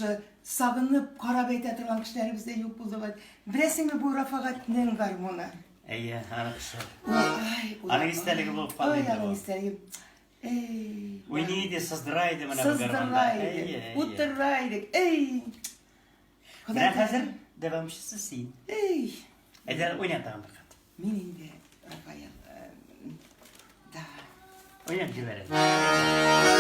şu sagınıp karab ete turgan kişilerimiz de yok buldu. Bilesin bu Rafakat nen garmona. İyi, anaksı. Ay, Anı isteligi bulup kalıydı bu. Ay, anı isteligi. Uyniydi, sızdıraydı bana bu Sızdıraydı, uttıraydı. Ey. Ben hazır devamşısısıyım. Ey. Eder oynatalım bakalım. Minin de Rafael da. Oynayıp verelim.